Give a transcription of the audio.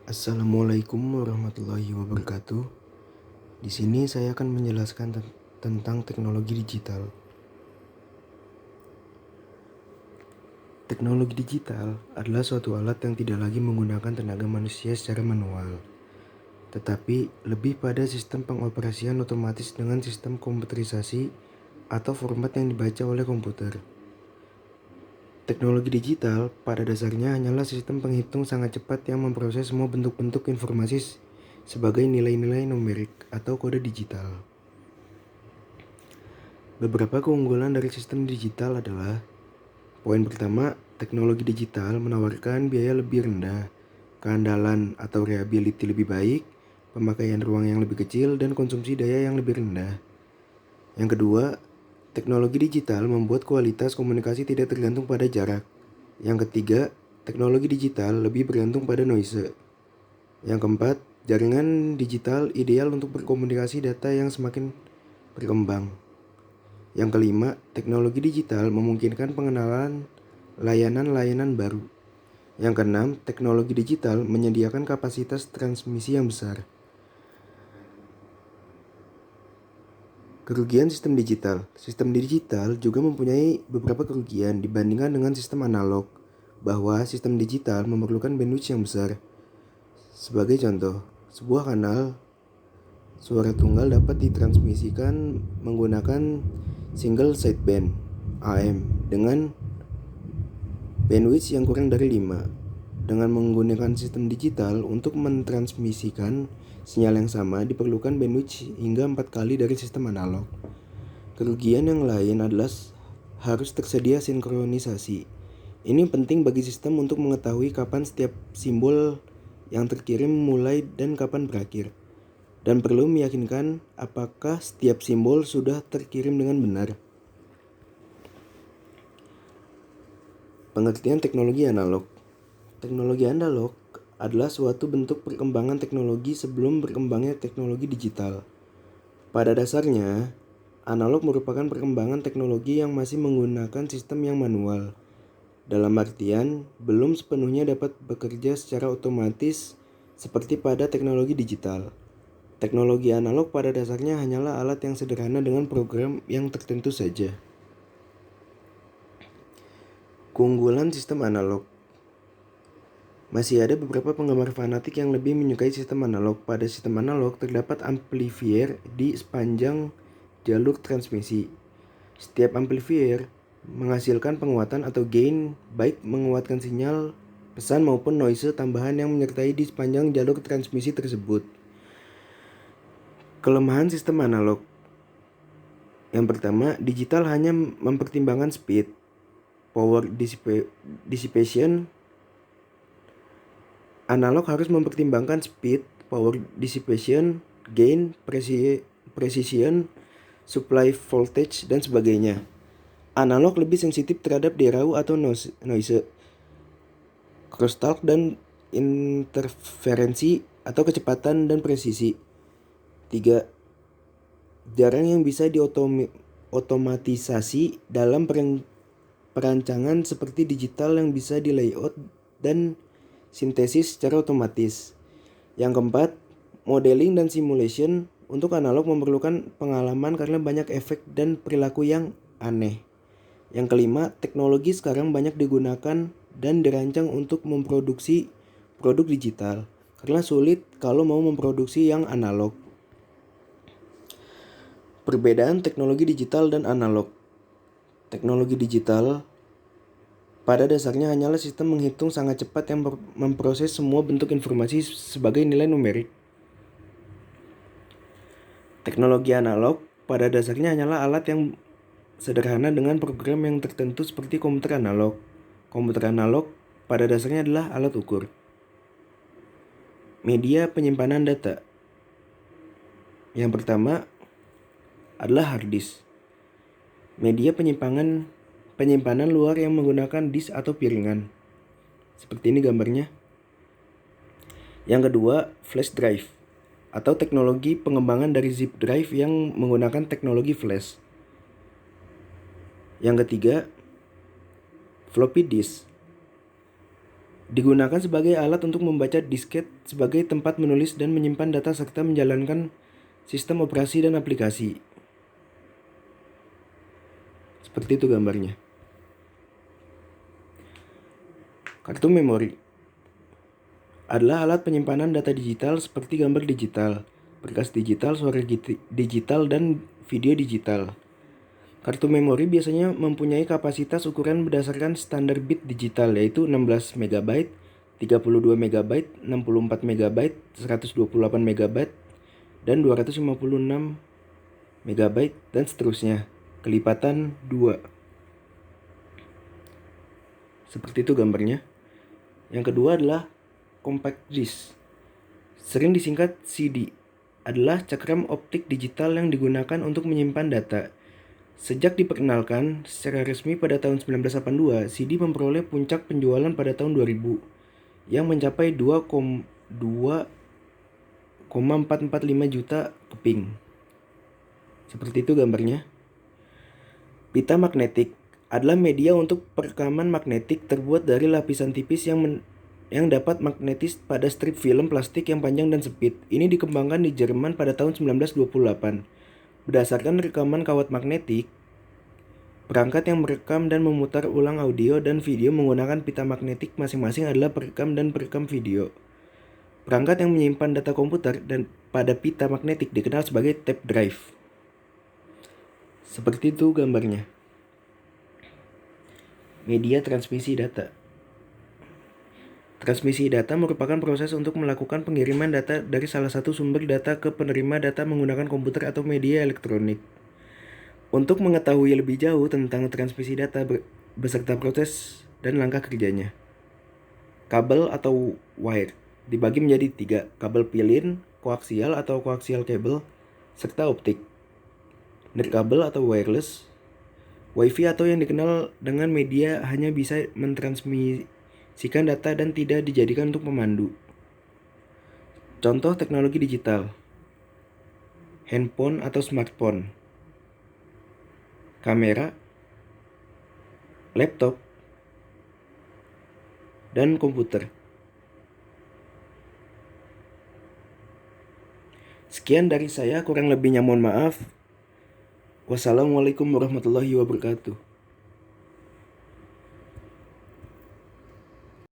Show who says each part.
Speaker 1: Assalamualaikum warahmatullahi wabarakatuh. Di sini saya akan menjelaskan tentang teknologi digital. Teknologi digital adalah suatu alat yang tidak lagi menggunakan tenaga manusia secara manual, tetapi lebih pada sistem pengoperasian otomatis dengan sistem komputerisasi atau format yang dibaca oleh komputer. Teknologi digital pada dasarnya hanyalah sistem penghitung sangat cepat yang memproses semua bentuk-bentuk informasi sebagai nilai-nilai numerik atau kode digital. Beberapa keunggulan dari sistem digital adalah: poin pertama, teknologi digital menawarkan biaya lebih rendah, keandalan atau reliability lebih baik, pemakaian ruang yang lebih kecil, dan konsumsi daya yang lebih rendah. Yang kedua, teknologi digital membuat kualitas komunikasi tidak tergantung pada jarak. Yang ketiga, teknologi digital lebih bergantung pada noise. Yang keempat, jaringan digital ideal untuk berkomunikasi data yang semakin berkembang. Yang kelima, teknologi digital memungkinkan pengenalan layanan-layanan baru. Yang keenam, teknologi digital menyediakan kapasitas transmisi yang besar. Kerugian sistem digital. Sistem digital juga mempunyai beberapa kerugian dibandingkan dengan sistem analog, bahwa sistem digital memerlukan bandwidth yang besar. Sebagai contoh, sebuah kanal suara tunggal dapat ditransmisikan menggunakan single sideband AM dengan bandwidth yang kurang dari 5. Dengan menggunakan sistem digital untuk mentransmisikan sinyal yang sama diperlukan bandwidth hingga 4 kali dari sistem analog. Kerugian yang lain adalah harus tersedia sinkronisasi. Ini penting bagi sistem untuk mengetahui kapan setiap simbol yang terkirim mulai dan kapan berakhir, dan perlu meyakinkan apakah setiap simbol sudah terkirim dengan benar. Pengertian teknologi analog. Teknologi analog adalah suatu bentuk perkembangan teknologi sebelum berkembangnya teknologi digital. Pada dasarnya, analog merupakan perkembangan teknologi yang masih menggunakan sistem yang manual. Dalam artian, belum sepenuhnya dapat bekerja secara otomatis seperti pada teknologi digital. Teknologi analog pada dasarnya hanyalah alat yang sederhana dengan program yang tertentu saja. Keunggulan sistem analog. Masih ada beberapa penggemar fanatik yang lebih menyukai sistem analog. Pada sistem analog terdapat amplifier di sepanjang jalur transmisi. Setiap amplifier menghasilkan penguatan atau gain, baik menguatkan sinyal, pesan maupun noise tambahan yang menyertai di sepanjang jalur transmisi tersebut. Kelemahan sistem analog. Yang pertama, digital hanya mempertimbangkan speed, power dissipation. Analog harus mempertimbangkan speed, power dissipation, gain, precision, supply voltage, dan sebagainya. Analog lebih sensitif terhadap derau atau noise, crosstalk, dan interferensi atau kecepatan dan presisi. 3. Jarang yang bisa diotomatisasi dalam perancangan seperti digital yang bisa di layout dan sintesis secara otomatis. Yang keempat, modeling dan simulation. Untuk analog memerlukan pengalaman karena banyak efek dan perilaku yang aneh. Yang kelima, teknologi sekarang banyak digunakan dan dirancang untuk memproduksi produk digital, karena sulit kalau mau memproduksi yang analog. Perbedaan teknologi digital dan analog. Teknologi digital pada dasarnya hanyalah sistem menghitung sangat cepat yang memproses semua bentuk informasi sebagai nilai numerik. Teknologi analog pada dasarnya hanyalah alat yang sederhana dengan program yang tertentu seperti komputer analog. Komputer analog pada dasarnya adalah alat ukur. Media penyimpanan data. Yang pertama adalah hard disk. Media penyimpanan luar yang menggunakan disk atau piringan. Seperti ini gambarnya. Yang kedua, flash drive atau teknologi pengembangan dari zip drive yang menggunakan teknologi flash. Yang ketiga, floppy disk. Digunakan sebagai alat untuk membaca disket sebagai tempat menulis dan menyimpan data serta menjalankan sistem operasi dan aplikasi. Seperti itu gambarnya. Kartu memori adalah alat penyimpanan data digital seperti gambar digital, berkas digital, suara digital, dan video digital. Kartu memori biasanya mempunyai kapasitas ukuran berdasarkan standar bit digital, yaitu 16 MB, 32 MB, 64 MB, 128 MB, dan 256 MB, dan seterusnya. Kelipatan 2. Seperti itu gambarnya. Yang kedua adalah compact disc. Sering disingkat CD. Adalah cakram optik digital yang digunakan untuk menyimpan data. Sejak diperkenalkan secara resmi pada tahun 1982, CD memperoleh puncak penjualan pada tahun 2000 yang mencapai 2,445 juta keping. Seperti itu gambarnya. Pita magnetik adalah media untuk perekaman magnetik terbuat dari lapisan tipis yang dapat magnetis pada strip film plastik yang panjang dan sempit. Ini dikembangkan di Jerman pada tahun 1928. Berdasarkan rekaman kawat magnetik, perangkat yang merekam dan memutar ulang audio dan video menggunakan pita magnetik masing-masing adalah perekam dan perekam video. Perangkat yang menyimpan data komputer dan pada pita magnetik dikenal sebagai tape drive. Seperti itu gambarnya. Media transmisi data. Transmisi data merupakan proses untuk melakukan pengiriman data dari salah satu sumber data ke penerima data menggunakan komputer atau media elektronik. Untuk mengetahui lebih jauh tentang transmisi data beserta proses dan langkah kerjanya, kabel atau wire dibagi menjadi 3, kabel pilin, koaksial atau koaksial kabel, serta optik. Nirkabel atau wireless. Wi-Fi atau yang dikenal dengan media hanya bisa mentransmisikan data dan tidak dijadikan untuk pemandu. Contoh teknologi digital: handphone atau smartphone, kamera, laptop, dan komputer. Sekian dari saya, kurang lebihnya mohon maaf. Wassalamualaikum warahmatullahi wabarakatuh.